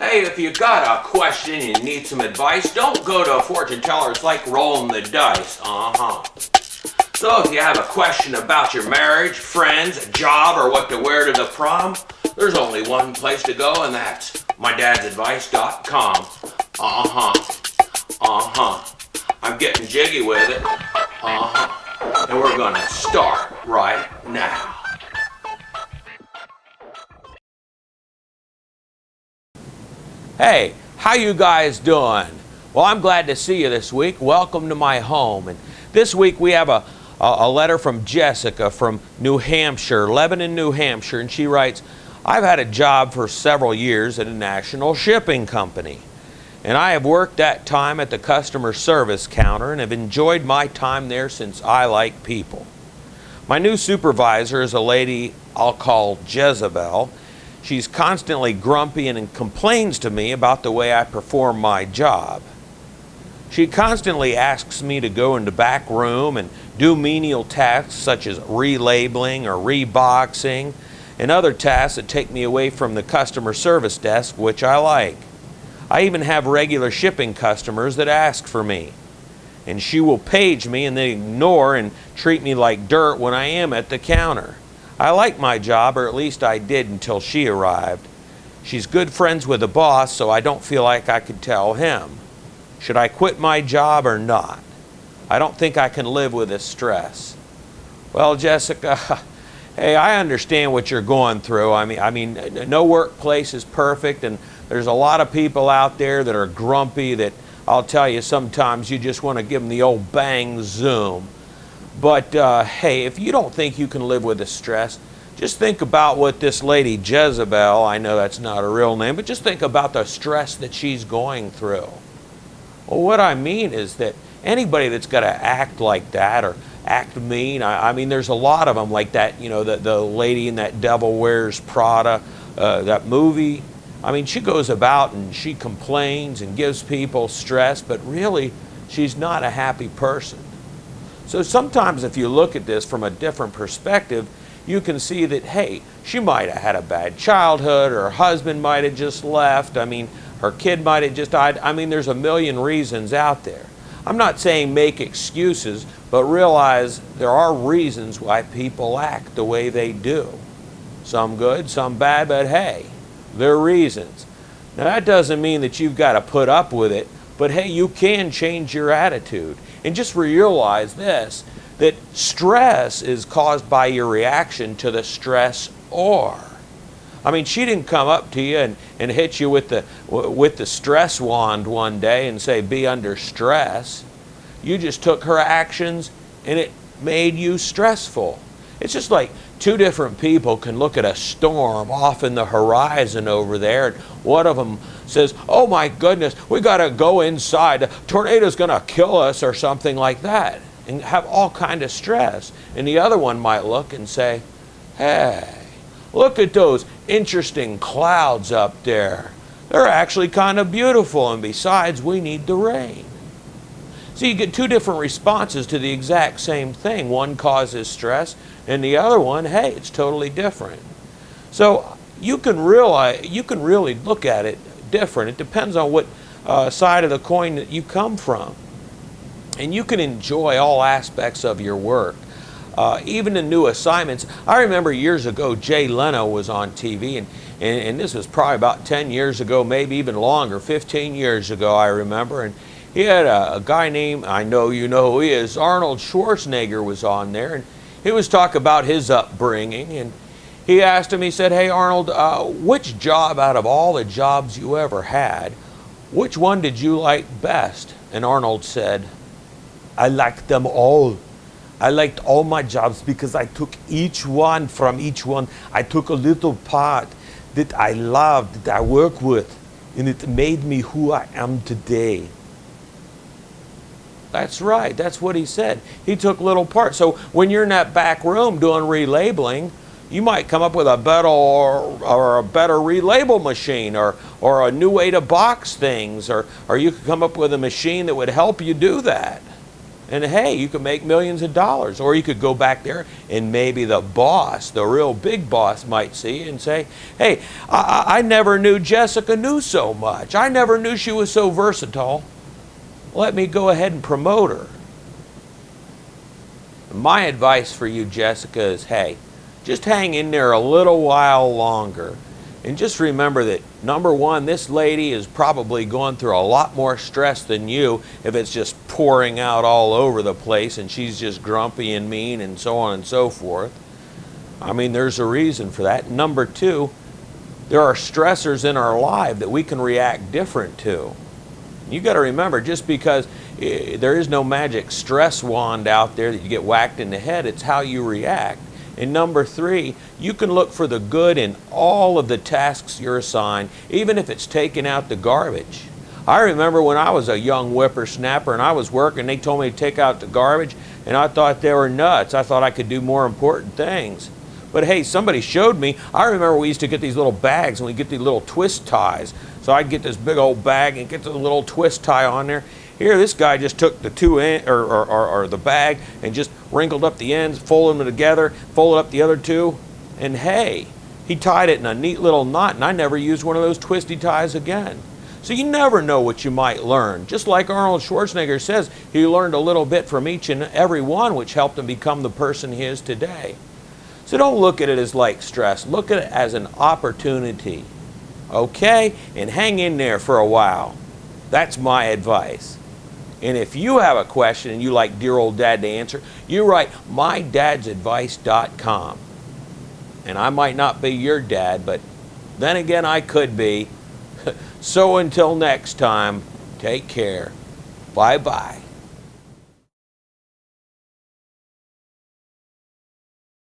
Hey, if you got a question and you need some advice, don't go to a fortune teller. It's like rolling the dice. So if you have a question about your marriage, friends, a job, or what to wear to the prom, there's only one place to go, and that's mydadsadvice.com. I'm getting jiggy with it. And we're gonna start right now. Hey, how you guys doing? Well, I'm glad to see you this week. Welcome to my home. And this week we have a letter from Jessica from New Hampshire, Lebanon, New Hampshire, and she writes, I've had a job for several years at a national shipping company, and I have worked that time at the customer service counter and have enjoyed my time there since I like people. My new supervisor is a lady I'll call Jezebel. She's constantly grumpy and complains to me about the way I perform my job. She constantly asks me to go in the back room and do menial tasks such as relabeling or reboxing and other tasks that take me away from the customer service desk, which I like. I even have regular shipping customers that ask for me, and she will page me and then ignore and treat me like dirt when I am at the counter. I like my job, or at least I did until she arrived. She's good friends with the boss, so I don't feel like I could tell him. Should I quit my job or not? I don't think I can live with this stress. Well, Jessica, hey, I understand what you're going through. I mean, no workplace is perfect, and there's a lot of people out there that are grumpy that I'll tell you sometimes you just want to give them the old bang zoom. But hey, if you don't think you can live with the stress, just think about what this lady Jezebel, I know that's not her real name, but just think about the stress that she's going through. Well, what I mean is that anybody that's got to act like that or act mean, I mean, there's a lot of them like that, you know, the lady in that Devil Wears Prada, that movie. I mean, she goes about and she complains and gives people stress, but really, she's not a happy person. So sometimes if you look at this from a different perspective, you can see that, hey, she might have had a bad childhood, or her husband might have just left. I mean, her kid might have just died. I mean, there's a million reasons out there. I'm not saying make excuses, but realize there are reasons why people act the way they do. Some good, some bad, but hey, they're reasons. Now that doesn't mean that you've got to put up with it, but hey, you can change your attitude. And just realize this, that stress is caused by your reaction to the stressor. I mean, she didn't come up to you and hit you with the stress wand one day and say, be under stress. You just took her actions and it made you stressful. It's just like two different people can look at a storm off in the horizon over there, and one of them says, oh my goodness, we got to go inside, a tornado's going to kill us, or something like that, and have all kind of stress. And the other one might look and say, hey, look at those interesting clouds up there. They're actually kind of beautiful, and besides, we need the rain. So you get two different responses to the exact same thing. One causes stress, and the other one, hey, it's totally different. So you can really look at it different. It depends on what side of the coin that you come from. And you can enjoy all aspects of your work, even the new assignments. I remember years ago, Jay Leno was on TV, and this was probably about 10 years ago, maybe even longer, 15 years ago, I remember. And he had a guy named, I know you know who he is, Arnold Schwarzenegger was on there, and he was talking about his upbringing, and he asked him, he said, hey Arnold, which job out of all the jobs you ever had, which one did you like best? And Arnold said, I liked them all. I liked all my jobs because I took each one from each one. I took a little part that I loved, that I work with, and it made me who I am today. That's right. That's what he said. He took little parts. So when you're in that back room doing relabeling, you might come up with a better or a better relabel machine, or a new way to box things, or you could come up with a machine that would help you do that. And hey, you could make millions of dollars. Or you could go back there and maybe the boss, the real big boss, might see you and say, hey, I never knew Jessica knew so much. I never knew she was so versatile. Let me go ahead and promote her. My advice for you, Jessica, is hey, just hang in there a little while longer. And just remember that, number one, this lady is probably going through a lot more stress than you if it's just pouring out all over the place and she's just grumpy and mean and so on and so forth. I mean, there's a reason for that. Number two, there are stressors in our life that we can react different to. You got to remember, just because there is no magic stress wand out there that you get whacked in the head, it's how you react. And number three, you can look for the good in all of the tasks you're assigned, even if it's taking out the garbage. I remember when I was a young whippersnapper and I was working, they told me to take out the garbage, and I thought they were nuts. I thought I could do more important things. But hey, somebody showed me. I remember we used to get these little bags and we get these little twist ties. So I'd get this big old bag and get the little twist tie on there. Here, this guy just took the the bag and just wrinkled up the ends, folded them together, folded up the other two, and hey, he tied it in a neat little knot, and I never used one of those twisty ties again. So you never know what you might learn. Just like Arnold Schwarzenegger says, he learned a little bit from each and every one, which helped him become the person he is today. So don't look at it as like stress. Look at it as an opportunity. Okay? And hang in there for a while. That's my advice. And if you have a question and you like dear old dad to answer, you write mydadsadvice.com. And I might not be your dad, but then again I could be. So until next time, take care. Bye-bye.